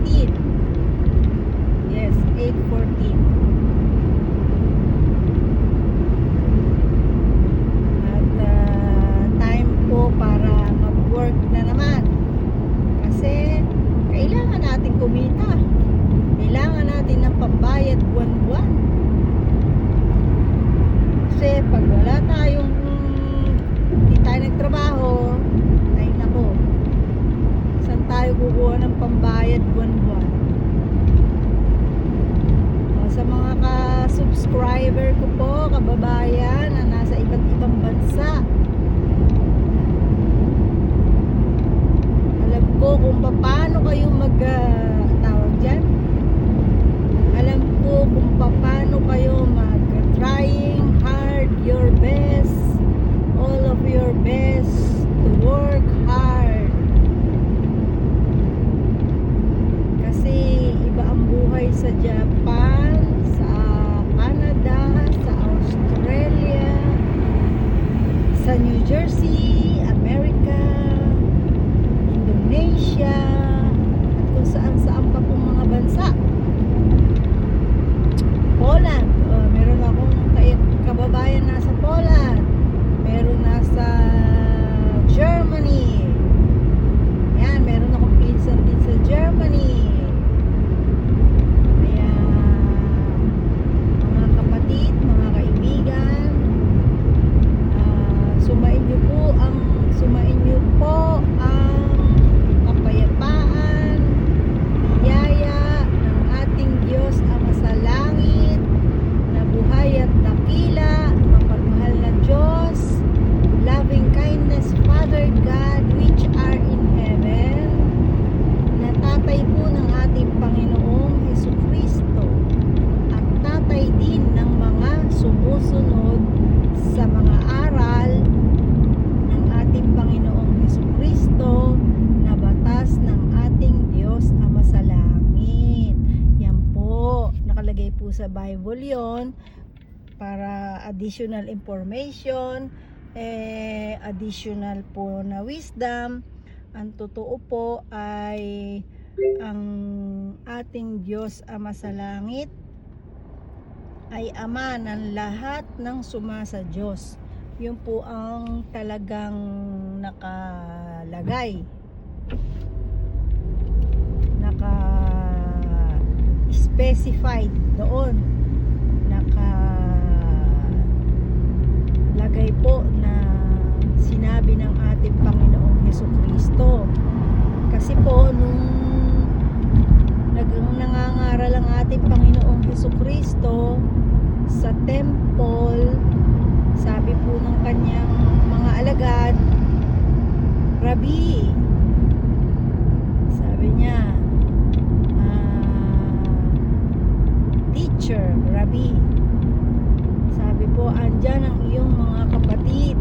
8:14. Yes, 8:14. At time po para mag-work na naman. Kasi kailangan natin kumita. Kailangan natin ng pambayad buwan-buwan. Kasi pag wala tayong hindi tayo nagtrabaho, ay nako, saan tayo kukuha ng pambayad buwan-buwan? Sa mga ka-subscriber ko po, kababayan na nasa iba't ibang bansa, alam ko kung paano kayo tawag dyan, alam ko kung paano kayo trying hard your best, all of your best to work hard. Kasi iba ang buhay sa Japan, sa Canada, sa Australia, sa New Jersey, America, Indonesia, at kung saan-saan pa pong mga bansa. Poland, meron akong kababayan nasa Poland, meron nasa Germany, yan, meron akong pinsan din sa Germany. Kaya mga kapatid, mga kaibigan, sumain niyo po ang kapayapaan, biyaya ng ating Diyos Ama sa langit, na buhay at dakila, mapagmahal na Diyos, loving kindness Father God which are in heaven, na tatay po ng ating Panginoong Hesukristo, at tatay din ng mga sumusunod sa mga aral ng ating Panginoong Hesukristo, na batas ng ating Diyos Ama sa langit. Yan po, nakalagay po sa Bible yon, para additional information, additional po na wisdom. Ang totoo po ay ang ating Diyos Ama sa langit ay Ama ng lahat ng sumasa Diyos. Yun po ang talagang nakalagay, naka-specified doon, nakalagay po na sinabi ng ating Panginoong Hesukristo. Kasi po nung nangangaral ang ating Panginoong Hesukristo sa temple, sabi po ng kanyang mga alagad, Rabbi, sabi niya, teacher, Rabbi, sabi po, andyan ang iyong mga kapatid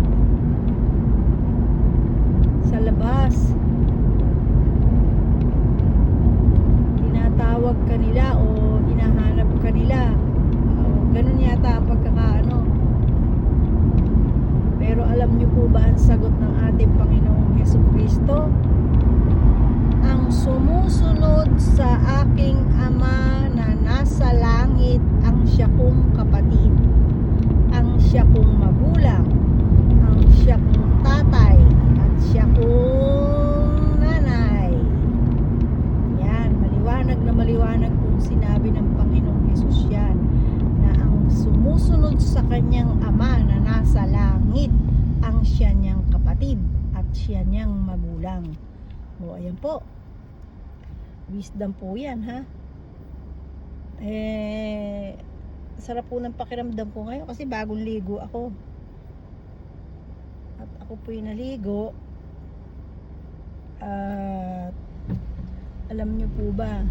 sa labas, tinatawag kanila o hinahanap kanila, ganun yata ang pagkakaano. Pero alam niyo po ba ang sagot ng ating Panginoong Hesukristo? Ang sumusunod sa aking Ama na nasa langit ang siya kong kapatid, ang siya kong magulang, ang siya kong tatay, at siya kong nanay. Yan, maliwanag na maliwanag kung sinabi ng Panginoong Hesus yan, na ang sumusunod sa kanyang Ama na nasa langit ang siya niyang kapatid at siya niyang magulang. O ayan po, wisdom po yan, ha. Sarap po ng pakiramdam ko ngayon kasi bagong ligo ako, at ako po'y naligo. At alam niyo po ba,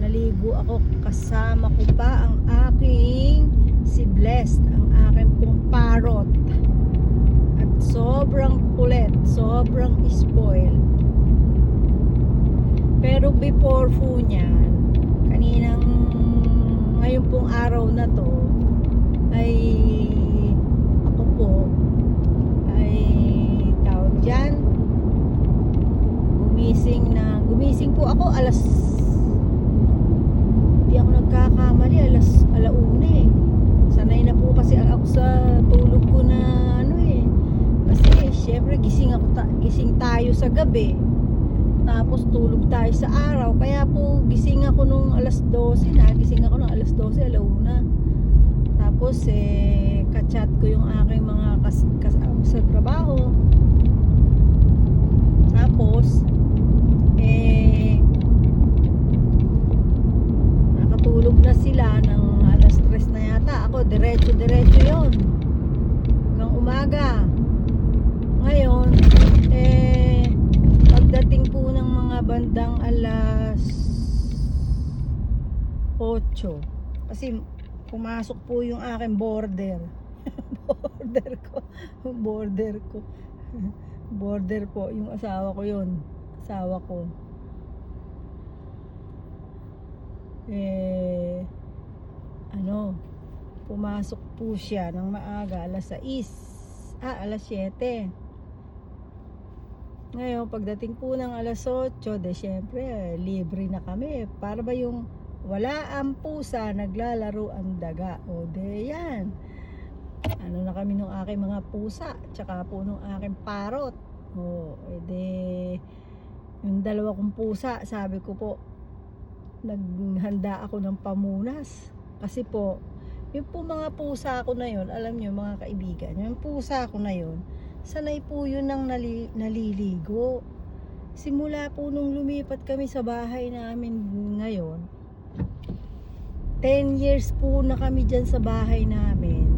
naligo ako kasama ko pa ang aking si Blessed, ang aking pong parrot, at sobrang kulit, sobrang spoiled. Pero before po niyan, ngayon pong araw na to, ay ako po ay tawag dyan, gumising po ako alas alauna eh. Sanay na po kasi ako sa tulog ko na ano eh. Kasi syempre gising tayo sa gabi. Tapos tulog tayo sa araw. Kaya po gising ako nung alas 12 na. Gising ako nung alas 12, alauna. Tapos kachat ko yung aking mga kasama sa trabaho. Tapos nakatulog na sila ng alas 3 na yata. Ako diretso yon hanggang umaga. Ngayon pagdating po ng mga bandang alas 8 kasi pumasok po yung aking border border po yung asawa ko yun, pumasok po siya ng maaga alas 7. Ngayon pagdating po ng alas 8 de syempre libre na kami, para ba yung wala ang pusa naglalaro ang daga, o de yan ano na kami nung aking mga pusa tsaka po nung aking parot. O ede yung dalawa kong pusa, sabi ko po naghanda ako ng pamunas kasi po yung po mga pusa ko na yun, alam nyo mga kaibigan, yung pusa ko na yun sanay po yun ng naliligo simula po nung lumipat kami sa bahay namin ngayon. 10 years po na kami dyan sa bahay namin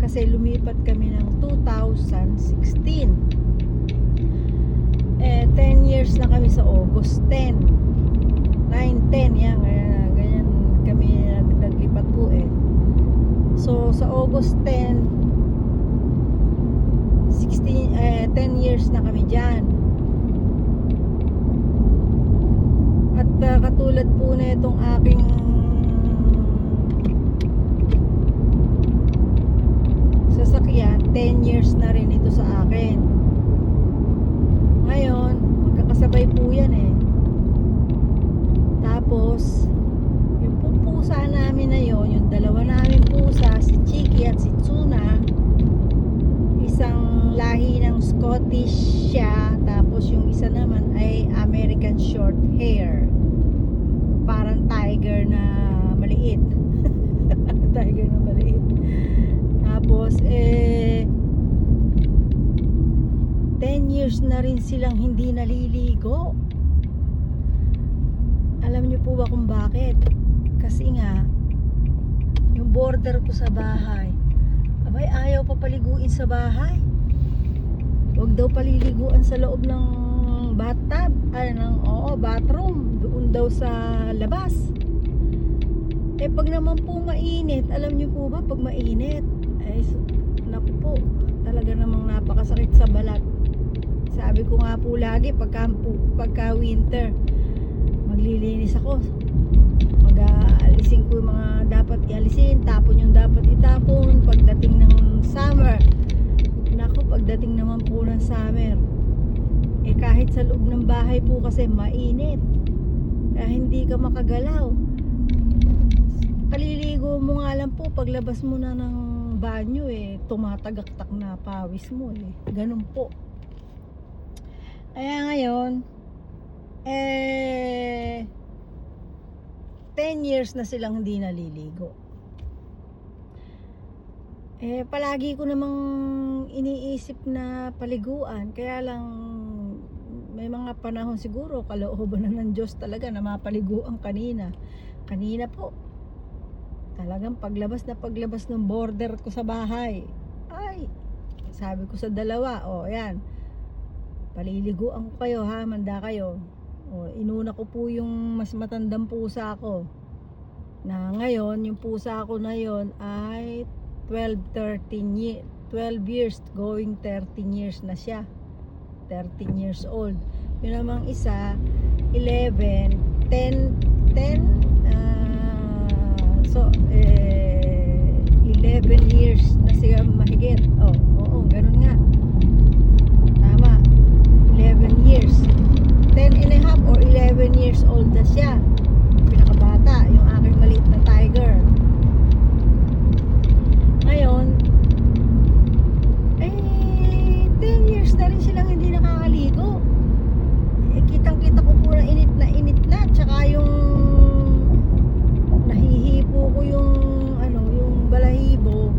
kasi lumipat kami ng 2016. 10 years na kami sa August 10 9-10 yan, ganyan kami naglipat po so sa August 10 10 years na kami dyan. At katulad po na itong aking sasakyan, 10 years na rin ito sa akin. Ngayon magkakasabay po yan tapos yung pusa namin na yun, yung dalawa namin pusa, si Chiki at si Tsuna, isang lahi ng Scottish siya, tapos yung isa naman ay American short hair, parang tiger na maliit tiger na maliit. Tapos 10 years na rin silang hindi naliligo. Alam niyo po ba kung bakit? Kasi nga yung border ko sa bahay, abay ayaw pa paliguin sa bahay. Huwag daw paliliguan sa loob ng bathtub, bathroom, doon daw sa labas. Pag naman po mainit, alam niyo po ba pag mainit, naku po, talaga namang napakasakit sa balat. Sabi ko nga po lagi pagka winter, maglilinis ako, mag-aalisin ko yung mga dapat ialisin, tapon yung dapat itapon. Pagdating ng summer, naku, pagdating naman po ng summer, kahit sa loob ng bahay po kasi mainit, hindi ka makagalaw. Kaliligo mo nga lang po, paglabas mo na ng banyo tumatagaktak na pawis mo ganun po. Kaya ngayon 10 years na silang hindi naliligo. Palagi ko namang iniisip na paliguan, kaya lang may mga panahon siguro kalooban na ng Diyos talaga na mapaliguan kanina po. Talagang paglabas ng border ko sa bahay, ay sabi ko sa dalawa, yan, paliliguan ko kayo ha, manda kayo. Inuna ko po yung mas matandang pusa ko, na ngayon yung pusa ko na yon ay 12 years going 13 years na siya, 13 years old. Yun namang isa 11 11 years na siya mahigit. Ganun nga, tama, 11 years, 10 and a half or 11 years old na siya, pinakabata, yung aking maliit na tiger. init na, tsaka yung nahihipo ko yung yung balahibo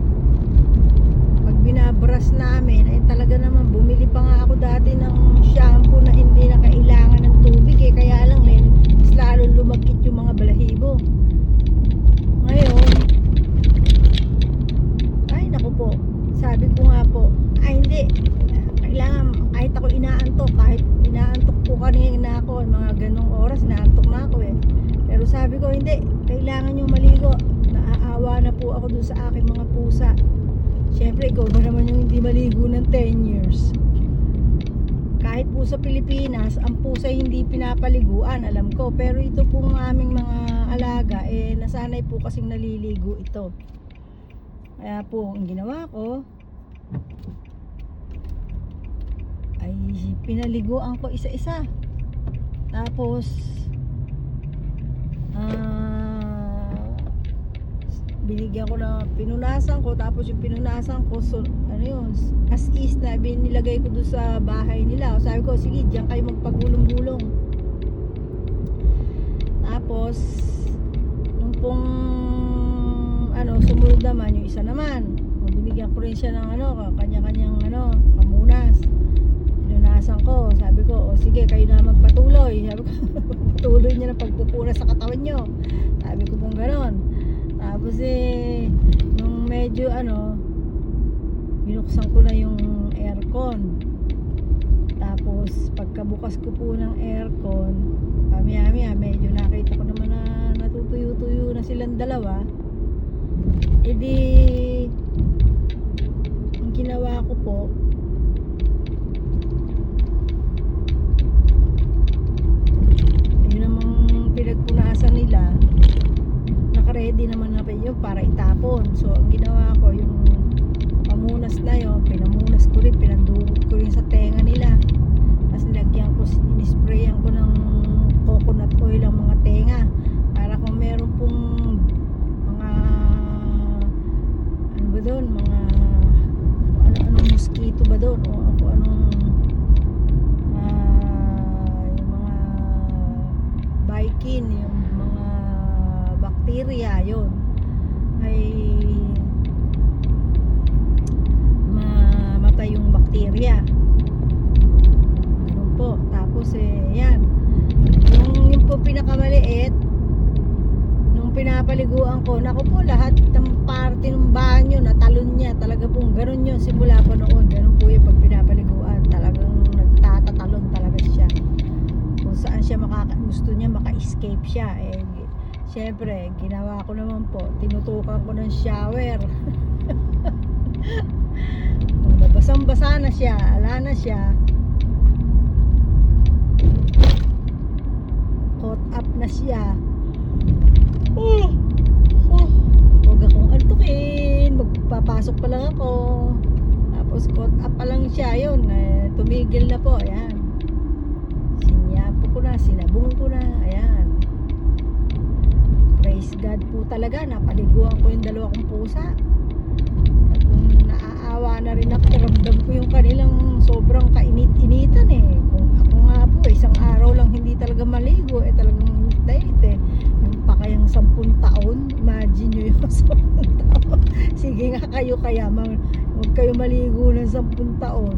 pag binabras namin. Ay talaga naman, bumili pa nga ako dati ng shampoo na hindi na kailangan ng tubig kaya lang mas lalong lumagkit yung mga balahibo. Ngayon, ay naku po, sabi ko nga po, ay hindi, kailangan, kahit ako inaantok po kanina ako, mga ganong oras inaantok na ako pero sabi ko hindi, kailangan yung maligo. Naaawa na po ako dun sa aking mga pusa. Syempre ikaw ba naman yung hindi maligo ng 10 years? Kahit po sa Pilipinas ang pusa hindi pinapaliguan, alam ko, pero ito pong aming mga alaga nasanay po kasing naliligo ito. Kaya po ang ginawa ko ay pinaliguan ko isa-isa. Tapos binigyan ko na, pinunasan ko, tapos yung pinunasan ko as is na binilagay ko doon sa bahay nila. Sabi ko sige, diyan kayo magpagulong-gulong. Tapos nung pong sumunod naman yung isa naman, binigyan ko rin siya ng kanya-kanyang pamunas. Pinunasan ko, sabi ko sige, kayo na magpatuloy. Sabi ko patuloy niya na pagpupunas sa katawan nyo, sabi ko pong ganon. Tapos nung medyo binuksan ko na yung aircon. Tapos pagkabukas ko po ng aircon, maya-maya medyo nakita ko naman na natutuyo-tuyo na silang dalawa. Ang ginawa ko po, yun namang pinagpunasan nila, naka-ready naman na yun para itapon. So ang ginawa ko, yung pamunas na yun, pinamunas ko rin, pinandukot ko rin sa tenga nila. Tapos nilagyan ko, inisprayan ko ng coconut oil ang mga tenga, para kung meron pong mga doon, mga anong mosquito ba doon, o anong yung mga bikin, yung mga bacteria, yun ay mamatay yung bacteria. Ganun po. Tapos yan, yung po pinakamaliit, nung pinapaliguan ko, naku po, lahat ng parte ng banyo natalon niya. Talaga pong ganun yun, simula pa noon, ganun po yung pag pinapaliguan, talagang nagtatatalon talaga siya. Kung saan siya gusto niya maka-escape siya. Syempre, ginawa ko naman po, tinutukan ko ng shower. Basang-basa na siya, ala na siya, caught up na siya. Huwag akong antukin, magpapasok pa lang ako. Tapos caught up pa lang siya, yun, tumigil na po. Ayan, sinyapo ko na, sinabong ko na. Ayan, praise God po talaga, napaliguan ko yung dalawa kong pusa. At naaawa na rin ako, ramdam ko yung kanilang sobrang kainit-initan. Kung ako nga po, isang araw lang hindi talaga maligo, talagang init yung pakayang 10 taon. Imagine nyo yung 10 taon. Sige nga kayo, kaya huwag kayo maligo ng 10 taon.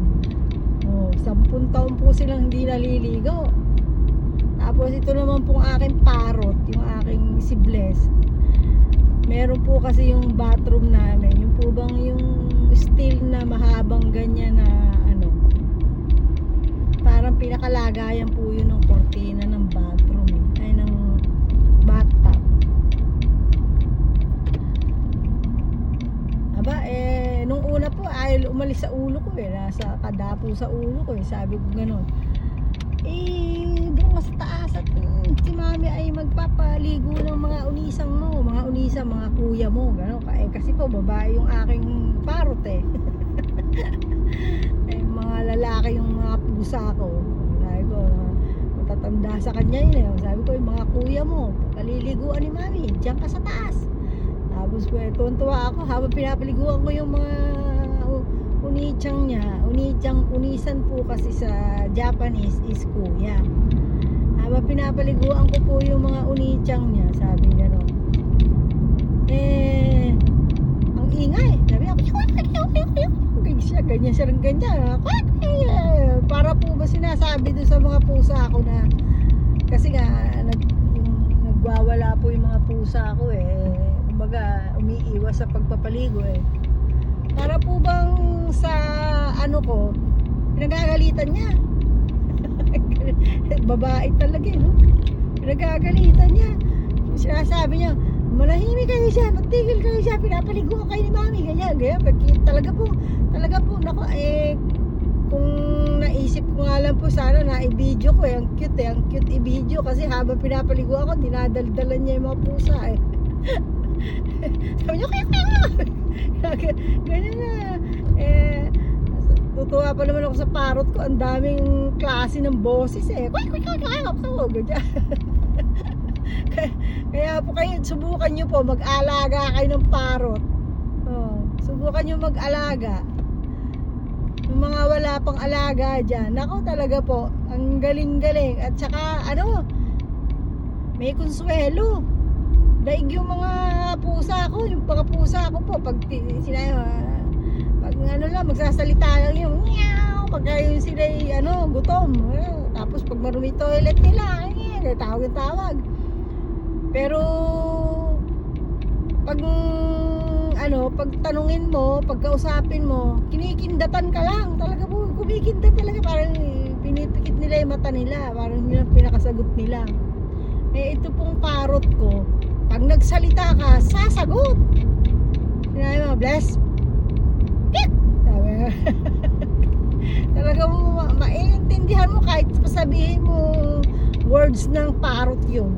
10 taon po silang hindi naliligo. Tapos ito naman pong aking parrot, yung aking si Bless, meron po kasi yung bathroom namin, yung po bang yung steel na mahabang ganyan na parang pinakalagayan po yun ng kortina ng bathroom, ay ng bathtub. Aba, nung una po ay umalis sa ulo ko, nasa kadapo sa ulo ko, sabi ko ganun, doon ka sa taas at si mami ay magpapaligo ng mga unisang mo, mga kuya mo, gano'n. Kasi po babae yung aking parrot mga lalaki yung mga pusa ko. Sabi ko, matatanda sa kanya yun. Sabi ko, yung mga kuya mo, paliliguan ni mami, diyan ka sa taas. Tapos tuwan-tuwa ako habang pinapaliguan ko yung mga unichang niya. Unisan po kasi sa Japanese is kuya. habang pinapaliguan ko po yung mga unichang niya, sabi gano'n. Ang ingay. Sabi ako, ganyan siya rin ganyan. Para po ba sinasabi doon sa mga pusa ko na, kasi nga, nagwawala po yung mga pusa ko kumbaga, umiiwas sa pagpapaligo Para po bang sa ano ko, pinagagalitan niya. Babae talaga no? Pinagagalitan niya. Sinasabi niya, manahimik kayo siya, magtigil kayo siya, pinapaligo ko kayo ni mami, ganyan. Talaga po, nako kung naisip ko nga lang po sana na i-video ko ang cute i-video kasi habang pinapaligo ako, dinadaldalan niya yung mga pusa Sabi niya, ganyan na. Tutuwa pa naman ako sa parrot ko, ang daming klase ng boses ganyan. Kaya po kayo, subukan nyo po mag-alaga kayo ng parrot. Subukan nyo mag-alaga. Yung mga wala pang alaga dyan, nako talaga po, ang galing-galing. At saka may konsuelo. Daig yung mga pusa ko, pag magsasalita lang yung meow, pagka yung sila gutom. Tapos pag marumi toilet nila, tawag. Pero pag tanungin mo, pagkausapin mo, kinikindatan ka lang. Talaga po, kumikindat talaga. Parang pinipikit nila yung mata nila. Parang yun ang pinakasagot nila. Ito pong parrot ko, pag nagsalita ka, sasagot. Sinabi mo, bless. Pit! Talaga mo, maintindihan mo kahit pasabihin mo words ng parrot yun.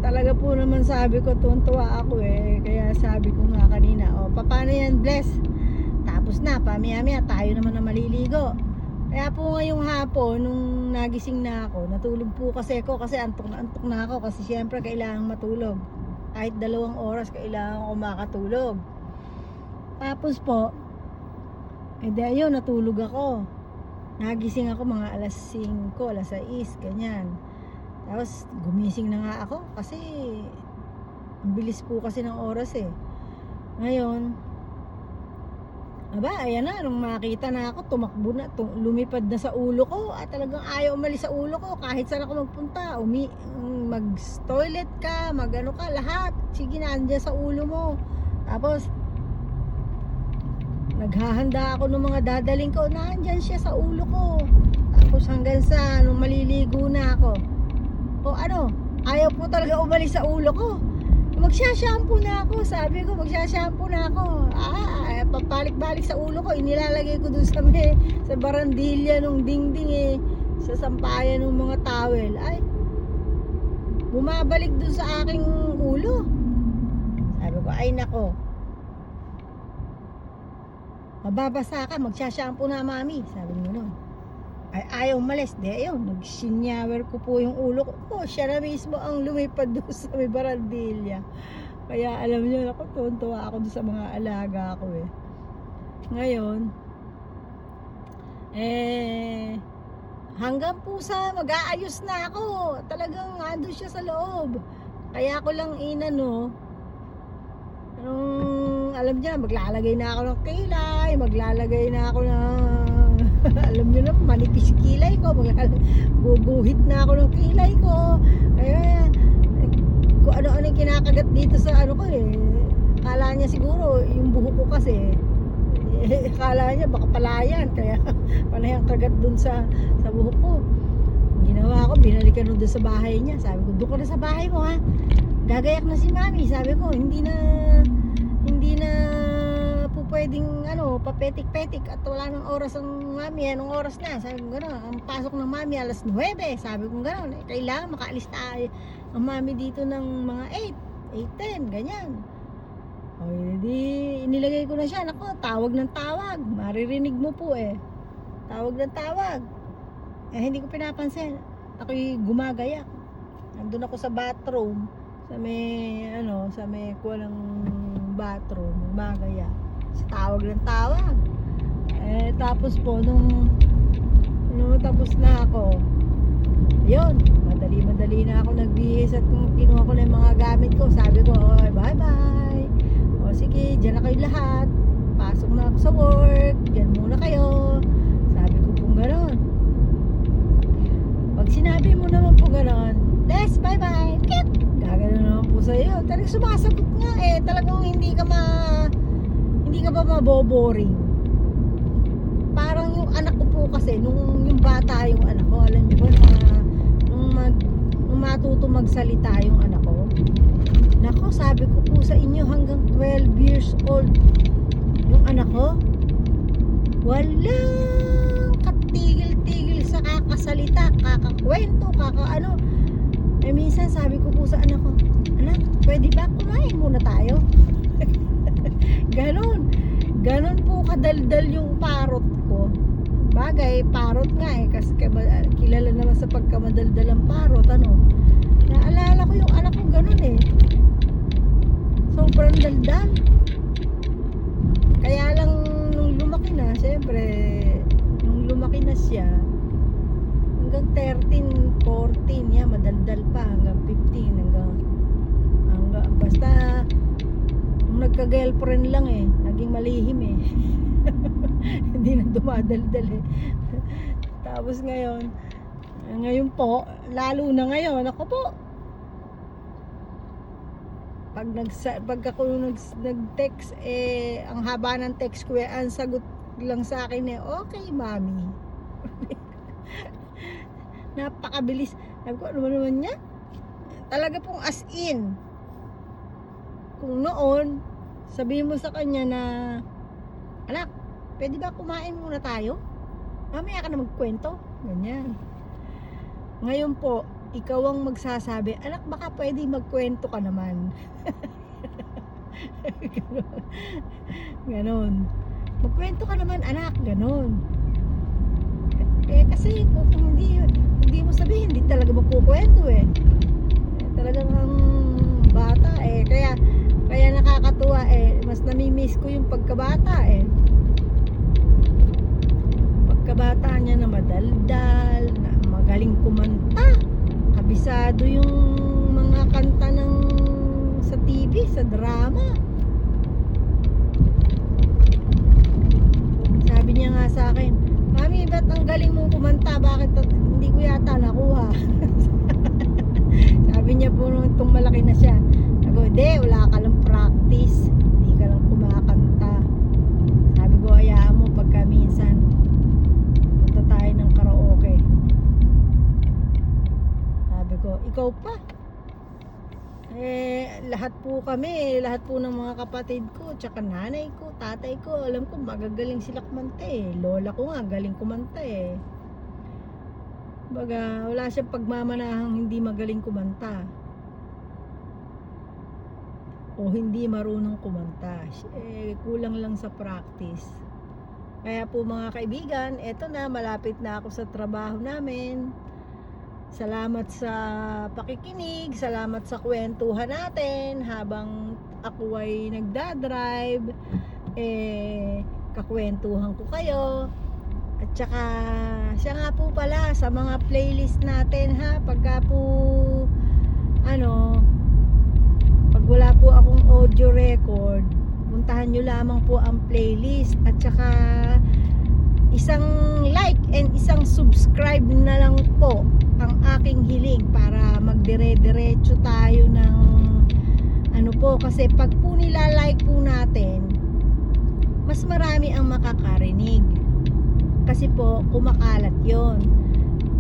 Talaga po naman sabi ko, tuwan-tuwa ako kaya sabi ko nga kanina, paano yan, bless? Tapos na, pamaya-maya tayo naman na maliligo. Kaya po ngayong hapon, nung nagising na ako, natulog po kasi antok na ako kasi syempre kailangan matulog. Kahit 2 oras kailangan ko makatulog. Tapos po, ayun, natulog ako. Nagising ako mga alas 5, alas 6, ganyan. Tapos gumising na nga ako kasi ang bilis po kasi ng oras Ngayon, ayan na, nung makita na ako, tumakbo na, lumipad na sa ulo ko at talagang ayaw umalis sa ulo ko kahit saan ako magpunta. Mag-toilet ka, mag-ano ka, lahat. Sige na, andyan sa ulo mo. Tapos, naghahanda ako ng mga dadaling ko, naandyan siya sa ulo ko. Tapos hanggang sa, nung maliligo na ako, ayaw po talaga umalis sa ulo ko. Magsha-shampoo na ako, sabi ko, magsha-shampoo na ako. Papalik-balik sa ulo ko, inilalagay ko dun sa barandilya nung dingding sa sampayan ng mga towel. Bumabalik dun sa aking ulo. Sabi ko, ay nako, mababasa ka, magsha-shampoo na mami, sabi mo nun. Ayaw umalis. Ayun, nag-shinyawer ko po yung ulo ko. Siya na mismo ang lumipad doon sa may barandilya. Kaya alam niyo, tuwan-tuwa ako doon sa mga alaga ko Ngayon, hanggang po sa mag-aayos na ako. Talagang andun siya sa loob. Kaya ko lang alam niya, maglalagay na ako ng kilay, maglalagay na ako ng alam niyo na, manipis kilay ko, guguhit na ako ng kilay ko. Kung ano-ano yung kinakagat dito sa ko Akala niya siguro, yung buhok ko kasi akala niya baka palayan, kaya panayang kagat dun sa buhok ko. Ginawa ko, binalikan doon sa bahay niya. Sabi ko, doon ka na sa bahay mo gagayak na si mami. Sabi ko, hindi na po pwedeng papetik-petik at wala nang oras ang mami. Anong oras na? Sabi ko gano'n, ang pasok ng mami alas 9. Sabi ko gano'n, kailangan makaalis tayo ang mami dito ng mga 8:10, ganyan. Di inilagay ko na siya. Nako, tawag ng tawag, maririnig mo po tawag ng tawag. Hindi ko pinapansin, ako'y gumagayak. Nandun ako sa bathroom, sa may kuha ng bathroom, gumagayak. Tawag ng tawag. Tapos po nung No, tapos na ako. Yun, madali na ako nagbihis at kinuha ko na yung mga gamit ko. Sabi ko, oh, bye bye. O sige, dyan na kayo lahat. Pasok na ako sa work. Dyan muna kayo. Sabi ko pong gano'n. Pag sinabi mo naman po gano'n, Des, bye bye. Kit! Gagano naman po sa'yo. Talagang sumasagot nga eh. Talagang hindi ka ba maboboring. Parang yung anak ko po kasi, nung yung bata yung anak ko, alam niyo ba na nung matuto magsalita yung anak ko, nako, sabi ko po sa inyo, hanggang 12 years old yung anak ko, walang katigil-tigil sa kakasalita, kakakwento, kakaano. Eh minsan sabi ko po sa anak ko, anak, pwede ba kumain muna tayo? Ganon po kadaldal yung parot ko. Bagay, parot nga eh, kasi kilala naman sa pagkamadaldal ang parot, ano. Naalala ko yung anak ko ganon eh. Sobrang daldal. Kaya lang nung lumaki na, syempre, nung lumaki na siya, hanggang 13, 14, yan, madaldal pa, hanggang 15, hanggang basta, nung nagka-girlfriend lang eh, naging malihim eh. Hindi na dumadaldal eh. Tapos ngayon po, lalo na ngayon, ako po, pag ako nag-text eh, ang haba ng text ko eh, ang sagot lang sa akin eh, okay mami. Napakabilis. Sabi ko, ano naman niya? Talaga pong as in. Kung noon, sabihin mo sa kanya na, anak, pwede ba kumain muna tayo? Mamaya ka na magkwento. Ganyan. Ngayon po, ikaw ang magsasabi, anak, baka pwede magkwento ka naman. Ganon. Magkwento ka naman, anak. Ganon. Eh, kasi kung hindi mo sabihin, hindi talaga magkukwento eh. Talagang ang bata eh. Kaya nakakatuwa eh. Mas namimiss ko yung pagkabata eh. Pagkabata niya na madaldal, na magaling kumanta. Kabisado yung mga kanta sa TV, sa drama. Sabi niya nga sa akin, mami, ba't ang galing mong kumanta? Bakit hindi ko yata nakuha? Sabi niya po nung itong malaki na siya. Sabi ko, hindi, wala ka lang practice. Hindi ka lang kumakanta. Sabi ko, hayaan mo pagka minsan punta tayo ng karaoke. Sabi ko, ikaw pa. Eh, lahat po ng mga kapatid ko, tsaka nanay ko, tatay ko, alam ko magagaling sila kumanta eh. Lola ko nga, galing kumanta eh. Baga, wala siyang pagmamanahang hindi magaling kumanta. O hindi marunong kumanta. Eh, kulang lang sa practice. Kaya po mga kaibigan, eto na, malapit na ako sa trabaho namin. Salamat sa pakikinig, salamat sa kwentuhan natin habang ako ay nagdadrive, eh, kakwentuhan ko kayo. At saka, siya nga po pala sa mga playlist natin ha, pagka po, pag wala po akong audio record, puntahan nyo lamang po ang playlist at saka isang like and isang subscribe na lang po ang aking hiling para magdire-diretso tayo ng kasi pag po nila-like po natin, mas marami ang makakarinig kasi po kumakalat yon.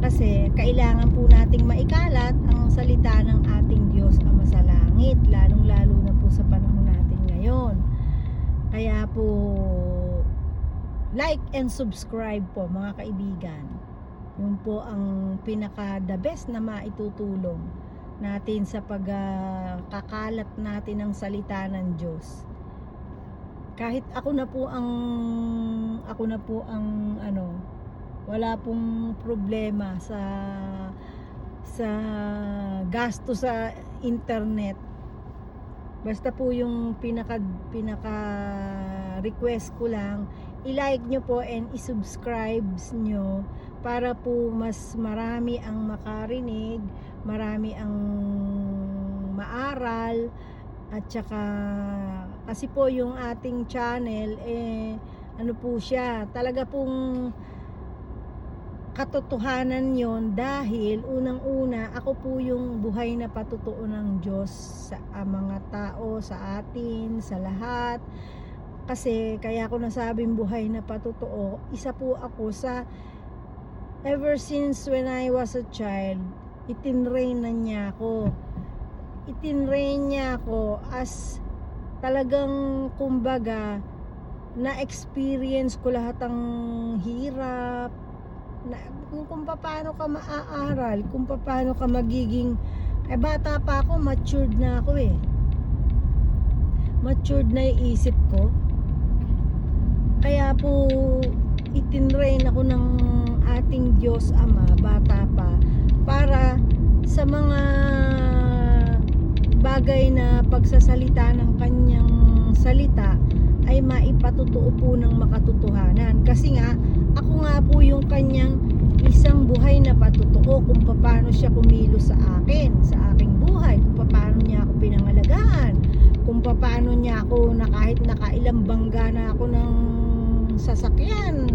Kasi kailangan po nating maikalat ang salita ng ating Diyos Ama sa langit, lalong-lalo na po sa panahon natin ngayon. Kaya po like and subscribe po mga kaibigan. Yun po ang pinaka the best na maitutulong natin sa pagkakalat natin ng salita ng Diyos. Kahit ako na po ang wala pong problema sa gasto sa internet. Basta po yung pinaka request ko lang, i-like nyo po and i-subscribe nyo para po mas marami ang makarinig, marami ang maaral, at saka kasi po yung ating channel ano po siya, talaga pong katotohanan yon, dahil unang-una ako po yung buhay na patutuo ng Diyos sa mga tao, sa atin, sa lahat. Kasi kaya ko nasabing buhay na patutuo, isa po ako sa ever since when I was a child, itinrain na niya ako. Itinrain niya ako as talagang kumbaga na-experience ko lahat ng hirap, kung paano ka maaaral, kung paano ka magiging, bata pa ako, matured na ako matured na yung isip ko. Kaya po itinrain ako ng ating Diyos Ama, bata pa, para sa mga bagay na pagsasalita ng kanyang salita ay maipatutuo po ng makatotohanan. Kasi nga, ako nga po yung kanyang isang buhay na patutuo kung paano siya kumilos sa akin, sa aking buhay, kung paano niya ako pinangalagaan, kung paano niya ako na kahit nakailang bangga na ako ng sasakyan,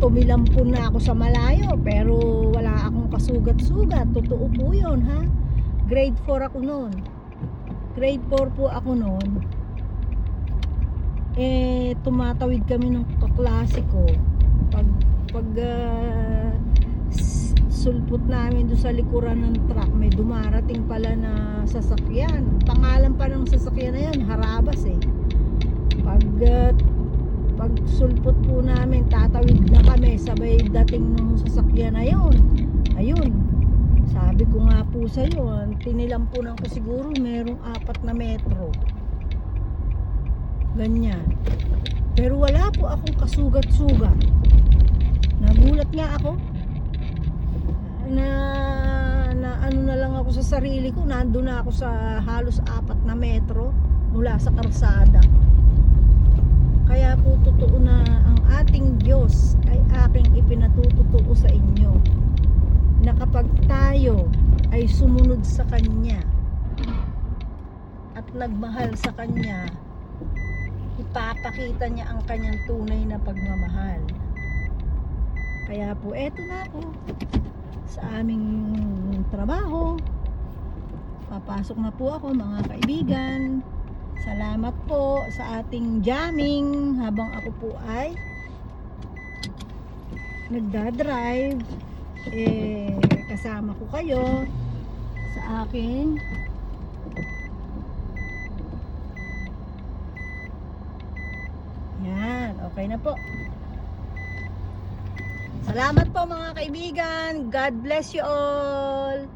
tumilampon na ako sa malayo pero wala akong kasugat-sugat. Totoo po yun, ha? Grade 4 ako noon. Grade 4 po ako noon. Tumatawid kami ng kaklase ko. Pag sulpot namin doon sa likuran ng truck, may dumarating pala na sasakyan. Pangalan pa ng sasakyan na yan, Harabas Pag sulpot po namin, tatawid na kami, sabay dating ng sasakyan na yun. Ayun, sabi ko nga po sa iyo, tinilampunan ko siguro merong 4 na metro. Ganyan. Pero wala po akong kasugat-sugat. Nagulat nga ako na ano na lang ako sa sarili ko, nandun na ako sa halos 4 na metro mula sa karsada. Kaya po totoo na ang ating Diyos ay aking ipinatututuo sa inyo, na kapag tayo ay sumunod sa Kanya at nagmahal sa Kanya, ipapakita niya ang Kanyang tunay na pagmamahal. Kaya po eto na ako sa aming trabaho, papasok na po ako mga kaibigan. Salamat po sa ating jamming habang ako po ay nagdadrive. Kasama ko kayo sa akin yan, okay na po. Salamat po mga kaibigan. God bless you all.